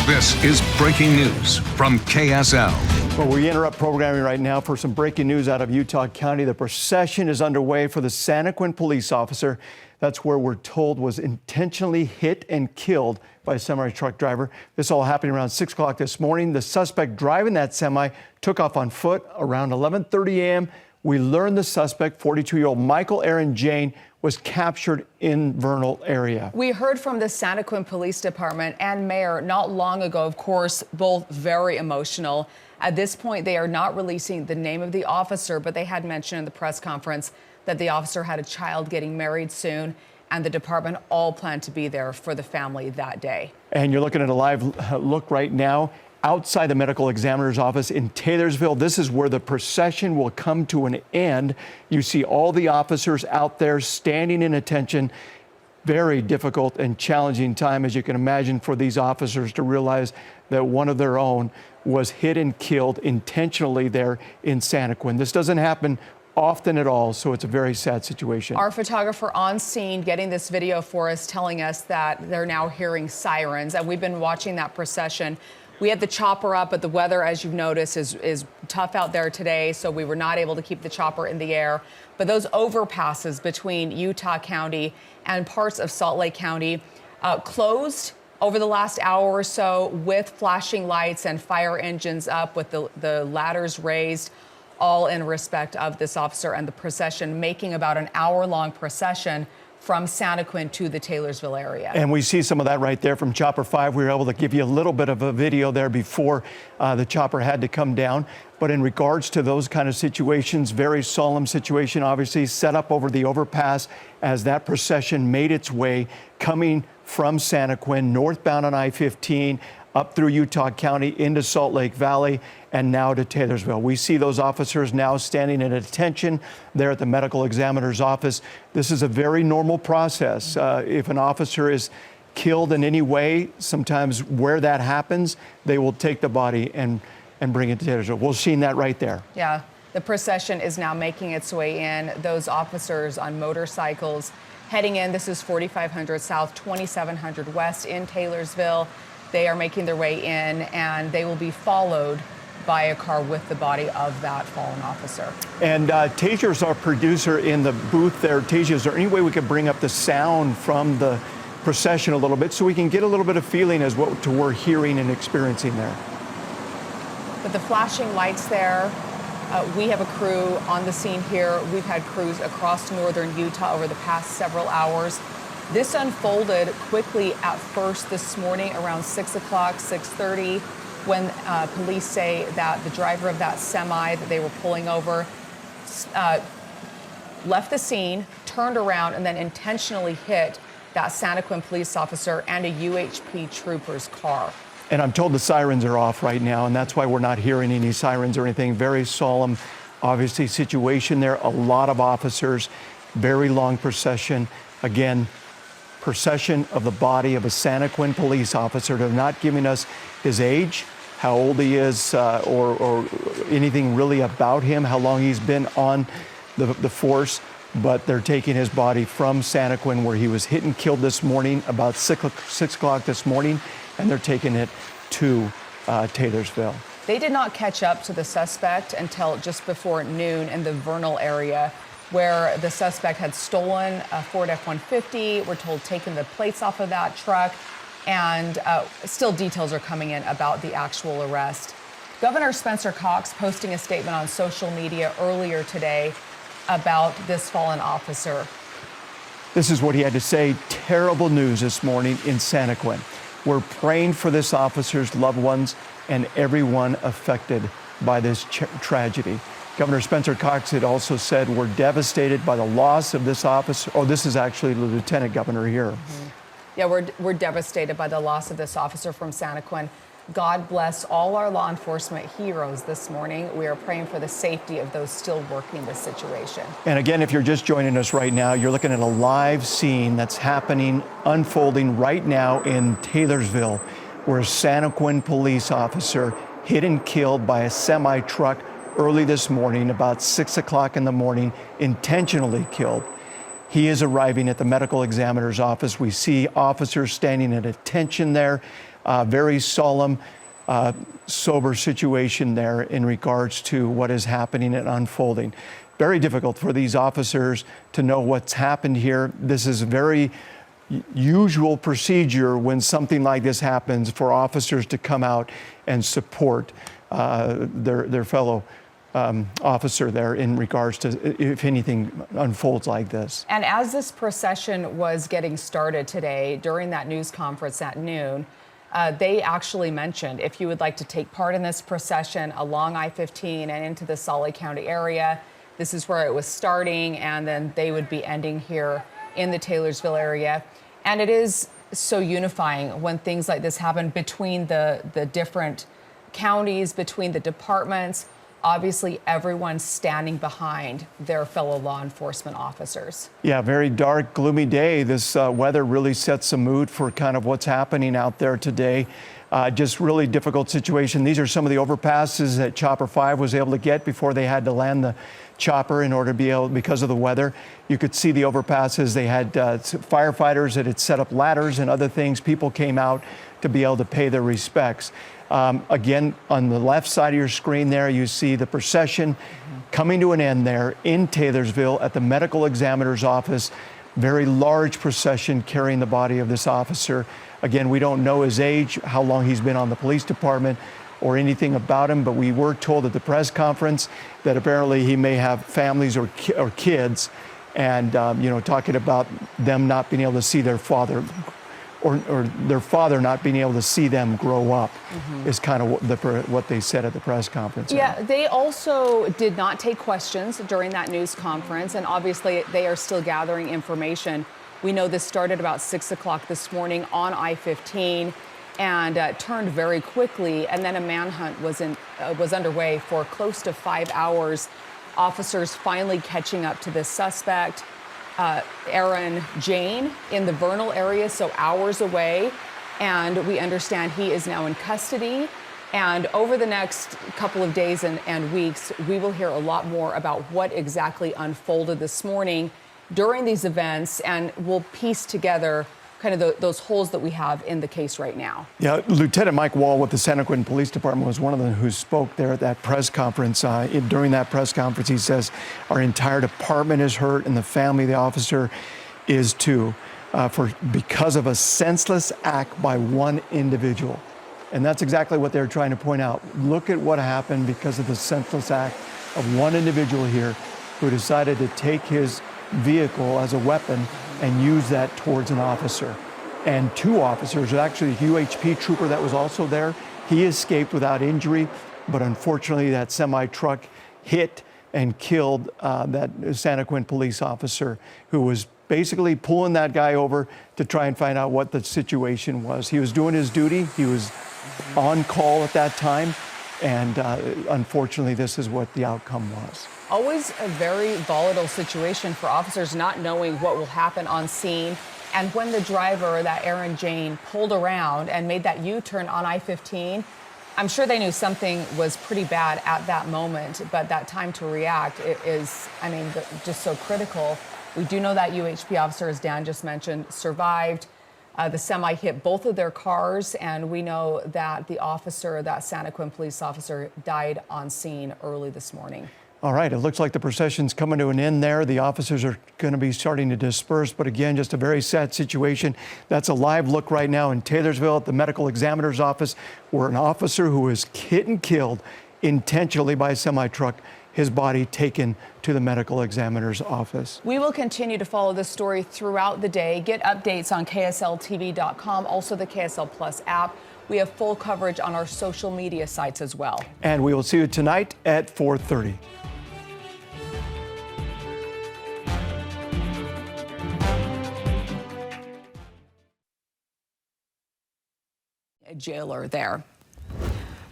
This is breaking news from KSL. Well, we interrupt programming right now for some breaking news out of Utah County. The procession is underway for the Santaquin police officer. That's where we're told was intentionally hit and killed by a semi-truck driver. This all happened around 6 o'clock this morning. The suspect driving that semi took off on foot around 11:30 a.m. We learned the suspect, 42-year-old Michael Aaron Jane, was captured in Vernal area. We heard from the Santaquin Police Department and mayor not long ago, of course, both very emotional. At this point, they are not releasing the name of the officer, but they had mentioned in the press conference that the officer had a child getting married soon, and the department all planned to be there for the family that day. And you're looking at a live look right now outside the medical examiner's office in Taylorsville. This is where the procession will come to an end. You see all the officers out there standing in attention. Very difficult and challenging time, as you can imagine, for these officers to realize that one of their own was hit and killed intentionally there in Santaquin. This doesn't happen often at all, so it's a very sad situation. Our photographer on scene getting this video for us, telling us that they're now hearing sirens, and we've been watching that procession. We had the chopper up, but the weather, as you've noticed, is tough out there today, so we were not able to keep the chopper in the air. But those overpasses between Utah County and parts of Salt Lake County closed over the last hour or so with flashing lights and fire engines up with the ladders raised, all in respect of this officer and the procession, making about an hour-long procession from Santaquin to the Taylorsville area. And we see some of that right there from Chopper 5. We were able to give you a little bit of a video there before the chopper had to come down. But in regards to those kind of situations, very solemn situation, obviously set up over the overpass as that procession made its way coming from Santaquin, northbound on I-15, up through Utah County into Salt Lake Valley, and now to Taylorsville. We see those officers now standing at attention there at the medical examiner's office. This is a very normal process. If an officer is killed in any way, sometimes where that happens, they will take the body and bring it to Taylorsville. We'll see that right there. Yeah, the procession is now making its way in. Those officers on motorcycles heading in. This is 4500 South, 2700 West in Taylorsville. They are making their way in, and they will be followed by a car with the body of that fallen officer. And Tasia's our producer in the booth there. Tasia, is there any way we could bring up the sound from the procession a little bit so we can get a little bit of feeling as what we're hearing and experiencing there? With the flashing lights there, we have a crew on the scene here. We've had crews across northern Utah over the past several hours. This unfolded quickly at first this morning around 6 o'clock, 6:30, when police say that the driver of that semi that they were pulling over left the scene, turned around, and then intentionally hit that Santaquin police officer and a UHP trooper's car. And I'm told the sirens are off right now, and that's why we're not hearing any sirens or anything. Very solemn, obviously, situation there. A lot of officers, very long procession. Again, procession of the body of a Santaquin police officer. They're not giving us his age, how old he is, or anything really about him, how long he's been on the force, but they're taking his body from Santaquin, where he was hit and killed this morning, about 6 o'clock this morning, and they're taking it to Taylorsville. They did not catch up to the suspect until just before noon in the Vernal area, where the suspect had stolen a Ford F-150. We're told taken the plates off of that truck, and still details are coming in about the actual arrest. Governor Spencer Cox posting a statement on social media earlier today about this fallen officer. This is what he had to say. Terrible news this morning in Santaquin. We're praying for this officer's loved ones and everyone affected by this tragedy. Governor Spencer Cox had also said, we're devastated by the loss of this officer. Oh, this is actually the lieutenant governor here. Mm-hmm. Yeah, we're devastated by the loss of this officer from Santaquin. God bless all our law enforcement heroes this morning. We are praying for the safety of those still working this situation. And again, if you're just joining us right now, you're looking at a live scene that's happening, unfolding right now in Taylorsville, where a Santaquin police officer hit and killed by a semi-truck early this morning, about 6 o'clock in the morning, intentionally killed. He is arriving at the medical examiner's office. We see officers standing at attention there. Very solemn, sober situation there in regards to what is happening and unfolding. Very difficult for these officers to know what's happened here. This is very usual procedure when something like this happens for officers to come out and support their fellow officer there in regards to if anything unfolds like this. And as this procession was getting started today during that news conference at noon, they actually mentioned if you would like to take part in this procession along I-15 and into the Salt County area, this is where it was starting, and then they would be ending here in the Taylorsville area. And it is so unifying when things like this happen between the different counties, between the departments. Obviously, everyone's standing behind their fellow law enforcement officers. Yeah, very dark, gloomy day. This weather really sets the mood for kind of what's happening out there today. Just really difficult situation. These are some of the overpasses that Chopper 5 was able to get before they had to land the chopper in order to be able, because of the weather. You could see the overpasses. They had firefighters that had set up ladders and other things. People came out to be able to pay their respects. Again, on the left side of your screen there, you see the procession coming to an end there in Taylorsville at the medical examiner's office. Very large procession carrying the body of this officer. Again, we don't know his age, how long he's been on the police department, or anything about him, but we were told at the press conference that apparently he may have families or kids, and talking about them not being able to see their father, or their father not being able to see them grow up, is kind of what they said at the press conference. Yeah, they also did not take questions during that news conference, and obviously they are still gathering information. We know this started about 6 o'clock this morning on I-15 and turned very quickly, and then a manhunt was underway for close to 5 hours. Officers finally catching up to this suspect, Aaron Jane, in the Vernal area, so hours away, and we understand he is now in custody. And over the next couple of days and weeks, we will hear a lot more about what exactly unfolded this morning during these events, and we'll piece together kind of those holes that we have in the case right now. Yeah, Lieutenant Mike Wall with the Santa Quentin Police Department was one of them who spoke there at that press conference. During that press conference, he says, our entire department is hurt and the family of the officer is too, because of a senseless act by one individual. And that's exactly what they're trying to point out. Look at what happened because of the senseless act of one individual here who decided to take his vehicle as a weapon and use that towards an officer. And two officers, actually the UHP trooper that was also there, he escaped without injury, but unfortunately that semi-truck hit and killed that Santa Quentin police officer who was basically pulling that guy over to try and find out what the situation was. He was doing his duty, he was on call at that time, and unfortunately this is what the outcome was. Always a very volatile situation for officers, not knowing what will happen on scene. And when the driver, that Aaron Jane, pulled around and made that U-turn on I-15, I'm sure they knew something was pretty bad at that moment, but that time to react is, just so critical. We do know that UHP officer, as Dan just mentioned, survived. The semi hit both of their cars, and we know that the officer, that Santa Quentin police officer, died on scene early this morning. All right, it looks like the procession's coming to an end there. The officers are going to be starting to disperse, but again, just a very sad situation. That's a live look right now in Taylorsville at the medical examiner's office, where an officer who was hit and killed intentionally by a semi-truck, his body taken to the medical examiner's office. We will continue to follow this story throughout the day. Get updates on KSL-TV.com, also the KSL Plus app. We have full coverage on our social media sites as well. And we will see you tonight at 4:30. A jailer there.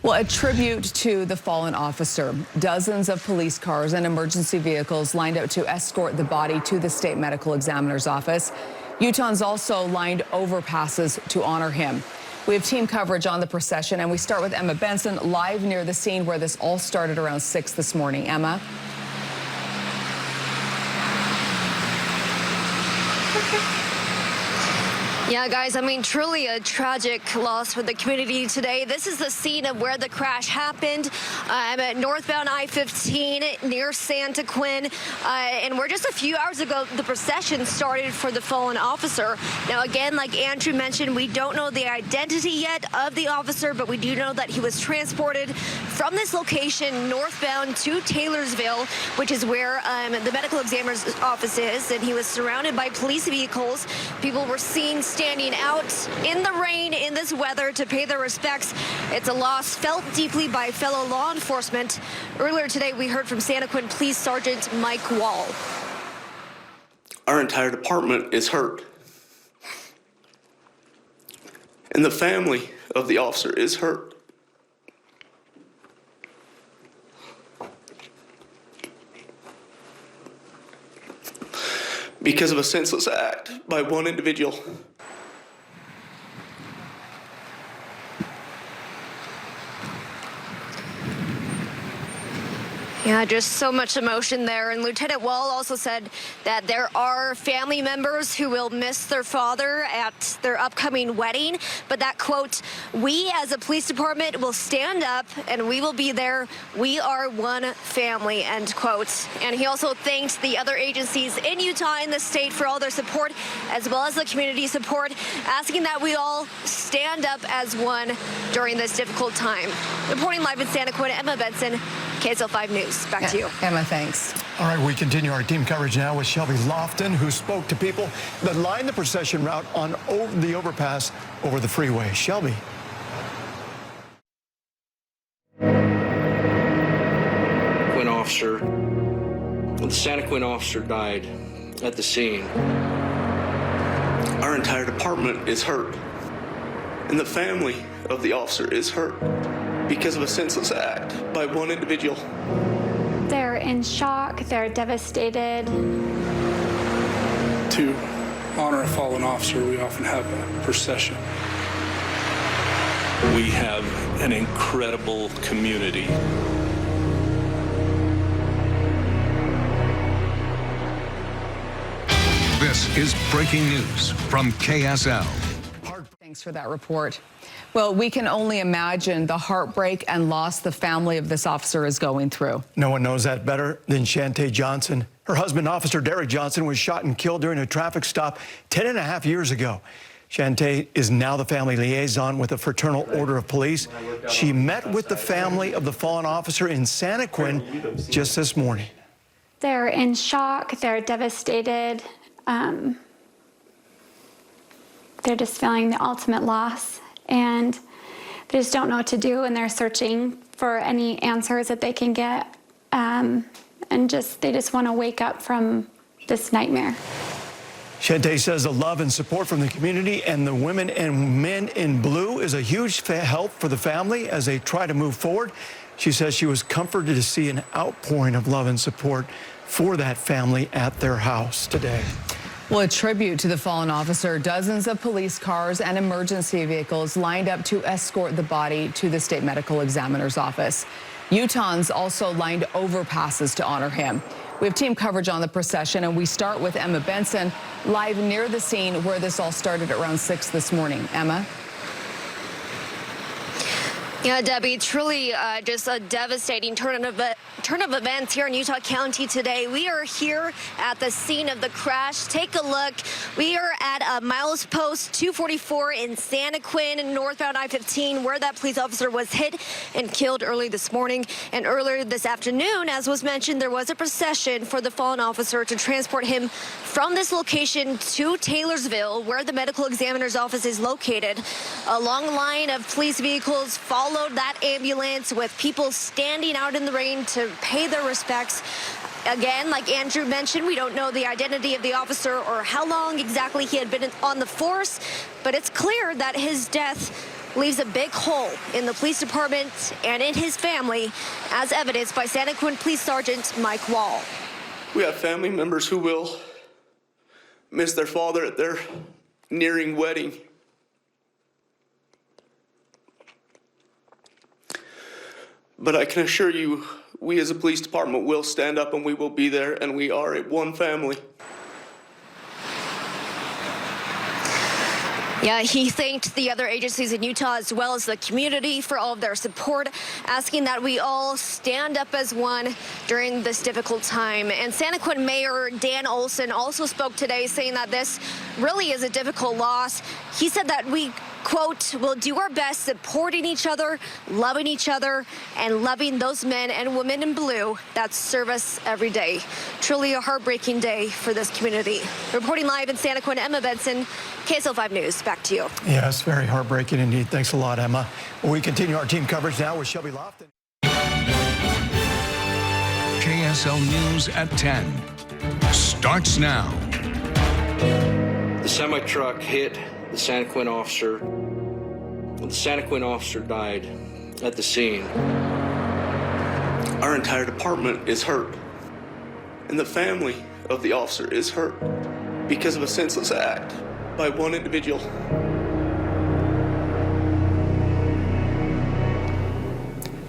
Well, a tribute to the fallen officer. Dozens of police cars and emergency vehicles lined up to escort the body to the state medical examiner's office. Utahns also lined overpasses to honor him. We have team coverage on the procession, and we start with Emma Benson live near the scene where this all started around 6 this morning. Emma. Yeah, guys, I mean, truly a tragic loss for the community today. This is the scene of where the crash happened. I'm at northbound I-15 near Santa Quinn, and we're just a few hours ago, the procession started for the fallen officer. Now, again, like Andrew mentioned, we don't know the identity yet of the officer, but we do know that he was transported from this location northbound to Taylorsville, which is where the medical examiner's office is, and he was surrounded by police vehicles. People were seen standing out in the rain in this weather to pay their respects. It's a loss felt deeply by fellow law enforcement. Earlier today, we heard from Santa Quinn Police Sergeant Mike Wall. Our entire department is hurt. And the family of the officer is hurt. Because of a senseless act by one individual. Yeah, just so much emotion there. And Lieutenant Wall also said that there are family members who will miss their father at their upcoming wedding, but that, quote, "We as a police department will stand up and we will be there. We are one family," end quote. And he also thanked the other agencies in Utah and the state for all their support, as well as the community support, asking that we all stand up as one during this difficult time. Reporting live in Santa Quinn, Emma Benson, KSL-5 News. Back to you. Emma, thanks. All right, we continue our team coverage now with Shelby Lofton, who spoke to people that lined the procession route on the overpass over the freeway. Shelby. The Santa Quinn officer died at the scene. Our entire department is hurt. And the family of the officer is hurt because of a senseless act by one individual. They're in shock, they're devastated. To honor a fallen officer, we often have a procession. We have an incredible community. This is breaking news from KSL. Thanks for that report. Well, we can only imagine the heartbreak and loss the family of this officer is going through. No one knows that better than Shantae Johnson. Her husband, Officer Derek Johnson, was shot and killed during a traffic stop 10.5 years ago. Shantae is now the family liaison with the Fraternal Order of Police. She met with the family of the fallen officer in Santa Quinn just this morning. They're in shock, they're devastated. They're just feeling the ultimate loss, and they just don't know what to do, and they're searching for any answers that they can get, and they just want to wake up from this nightmare. Shantae says the love and support from the community and the women and men in blue is a huge help for the family as they try to move forward. She says she was comforted to see an outpouring of love and support for that family at their house today. Well, a tribute to the fallen officer, dozens of police cars and emergency vehicles lined up to escort the body to the state medical examiner's office. Utahns also lined overpasses to honor him. We have team coverage on the procession, and we start with Emma Benson live near the scene where this all started at around 6 this morning. Emma? Yeah, Debbie, truly just a devastating turn of events here in Utah County today. We are here at the scene of the crash. Take a look. We are at milepost 244 in Santa Quinn, northbound I-15, where that police officer was hit and killed early this morning. And earlier this afternoon, as was mentioned, there was a procession for the fallen officer to transport him from this location to Taylorsville, where the medical examiner's office is located. A long line of police vehicles followed that ambulance, with people standing out in the rain to pay their respects. Again, like Andrew mentioned, we don't know the identity of the officer or how long exactly he had been on the force, but it's clear that his death leaves a big hole in the police department and in his family, as evidenced by Santa Quinn Police Sergeant Mike Wall. We have family members who will miss their father at their nearing wedding. But I can assure you, we as a police department will stand up and we will be there, and we are one family. Yeah, he thanked the other agencies in Utah as well as the community for all of their support, asking that we all stand up as one during this difficult time. And Santaquin Mayor Dan Olson also spoke today, saying that this really is a difficult loss. He said that we, quote, will do our best supporting each other, loving each other, and loving those men and women in blue that serve us every day. Truly a heartbreaking day for this community. Reporting live in Santaquin, Emma Benson, KSL-5 News. Back to you. Yes, very heartbreaking indeed. Thanks a lot, Emma. Well, we continue our team coverage now with Shelby Lofton. KSL News at 10 starts now. The semi-truck hit the Santaquin officer. The Santaquin officer died at the scene. Our entire department is hurt, and the family of the officer is hurt because of a senseless act by one individual.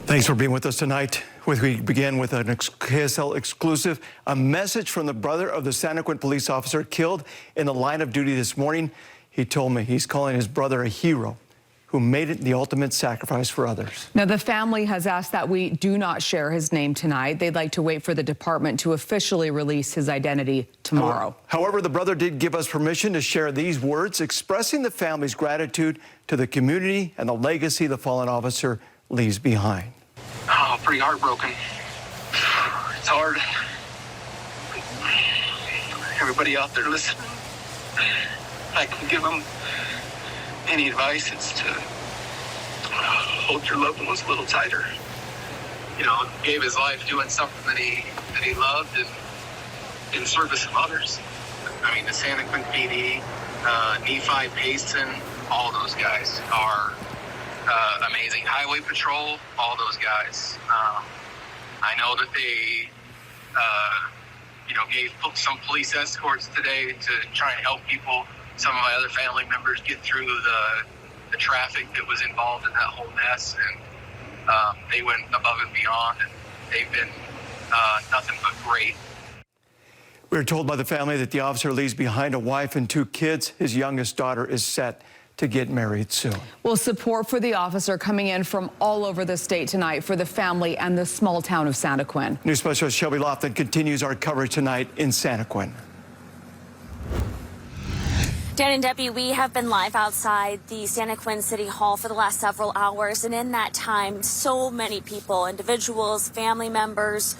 Thanks for being with us tonight. We begin with an KSL exclusive, a message from the brother of the Santaquin police officer killed in the line of duty this morning. He told me he's calling his brother a hero who made it the ultimate sacrifice for others. Now, the family has asked that we do not share his name tonight. They'd like to wait for the department to officially release his identity tomorrow. However, the brother did give us permission to share these words, expressing the family's gratitude to the community and the legacy the fallen officer leaves behind. Oh, pretty heartbroken. It's hard. Everybody out there listening, I can give them any advice. It's to hold your loved ones a little tighter. You know, gave his life doing something that he loved and in service of others. I mean, the Santaquin PD, Nephi, Payson, all those guys are amazing. Highway Patrol, all those guys. I know that they, gave some police escorts today to try and help people. Some of my other family members get through the traffic that was involved in that whole mess, and they went above and beyond, and they've been nothing but great. We were told by the family that the officer leaves behind a wife and 2 kids. His youngest daughter is set to get married soon. Well, support for the officer coming in from all over the state tonight for the family and the small town of Santaquin. News specialist Shelby Lofton continues our coverage tonight in Santaquin. Dan and Debbie, we have been live outside the Santaquin City Hall for the last several hours, and in that time, so many people, individuals, family members,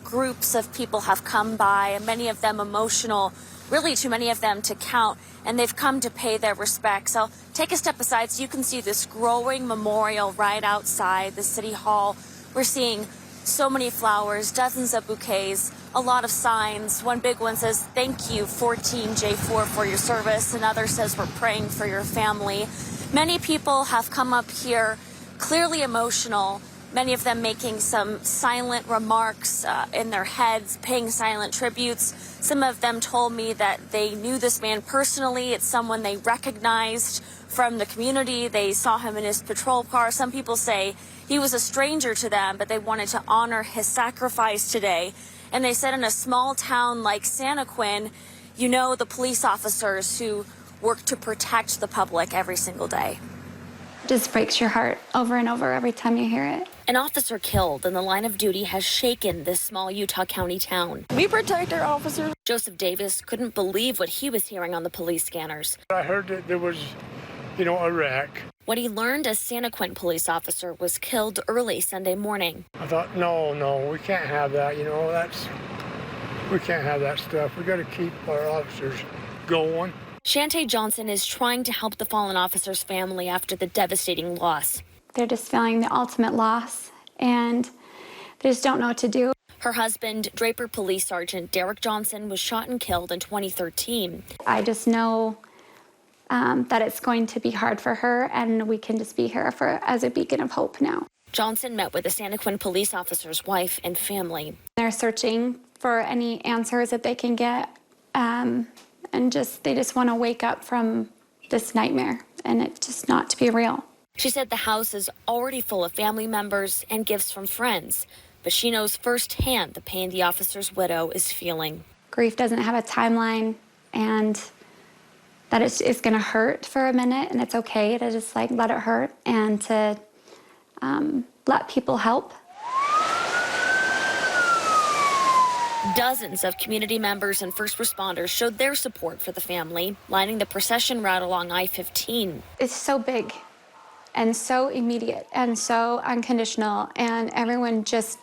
groups of people have come by, and many of them emotional, really too many of them to count, and they've come to pay their respects. I'll take a step aside so you can see this growing memorial right outside the City Hall. We're seeing so many flowers, dozens of bouquets, a lot of signs. One big one says, "Thank you, 14J4, for your service." Another says, "We're praying for your family." Many people have come up here clearly emotional, many of them making some silent remarks in their heads, paying silent tributes. Some of them told me that they knew this man personally. It's someone they recognized from the community. They saw him in his patrol car. Some people say he was a stranger to them, but they wanted to honor his sacrifice today. And they said in a small town like Santaquin, you know the police officers who work to protect the public every single day. It just breaks your heart over and over every time you hear it. An officer killed in the line of duty has shaken this small Utah County town. We protect our officers. Joseph Davis couldn't believe what he was hearing on the police scanners. I heard that there was, a wreck. What he learned as Santaquin police officer was killed early Sunday morning. I thought, no, we can't have that. We can't have that stuff. We got to keep our officers going. Shantae Johnson is trying to help the fallen officer's family after the devastating loss. They're just feeling the ultimate loss, and they just don't know what to do. Her husband, Draper Police Sergeant Derek Johnson, was shot and killed in 2013. I just know that it's going to be hard for her, and we can just be here as a beacon of hope now. Johnson met with the Santaquin police officer's wife and family. They're searching for any answers that they can get, and they just want to wake up from this nightmare, and it's just not to be real. She said the house is already full of family members and gifts from friends, but she knows firsthand the pain the officer's widow is feeling. Grief doesn't have a timeline, and it's just not to be real. She said the house is already full of family members and gifts from friends, but she knows firsthand the pain the officer's widow is feeling. Grief doesn't have a timeline, and it's just not to be real. She said the house is already full of family members and gifts from friends, but she knows firsthand the pain the officer's widow is feeling. Grief doesn't have a timeline, and that it's going to hurt for a minute, and it's okay to just like let it hurt and to let people help. Dozens of community members and first responders showed their support for the family, lining the procession route along I-15. It's so big and so immediate and so unconditional, and everyone just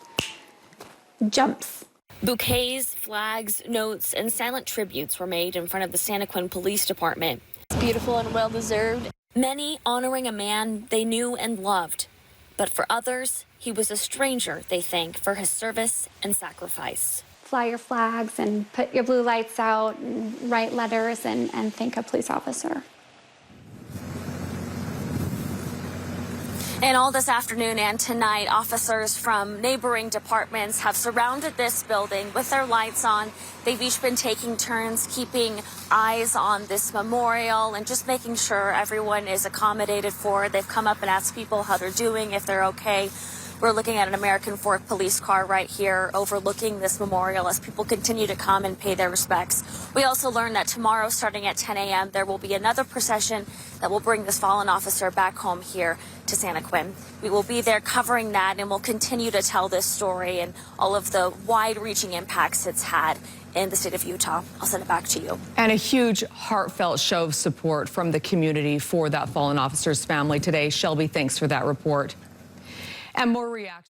jumps. Bouquets, flags, notes, and silent tributes were made in front of the Santaquin Police Department. It's beautiful and well-deserved. Many honoring a man they knew and loved. But for others, he was a stranger they thank for his service and sacrifice. Fly your flags and put your blue lights out and write letters and thank a police officer. And all this afternoon and tonight, officers from neighboring departments have surrounded this building with their lights on. They've each been taking turns keeping eyes on this memorial and just making sure everyone is accommodated for. They've come up and asked people how they're doing, if they're okay. We're looking at an American Fork police car right here overlooking this memorial as people continue to come and pay their respects. We also learned that tomorrow, starting at 10 a.m., there will be another procession that will bring this fallen officer back home here to Santaquin. We will be there covering that, and we'll continue to tell this story and all of the wide-reaching impacts it's had in the state of Utah. I'll send it back to you. And a huge heartfelt show of support from the community for that fallen officer's family today. Shelby, thanks for that report. And more reaction.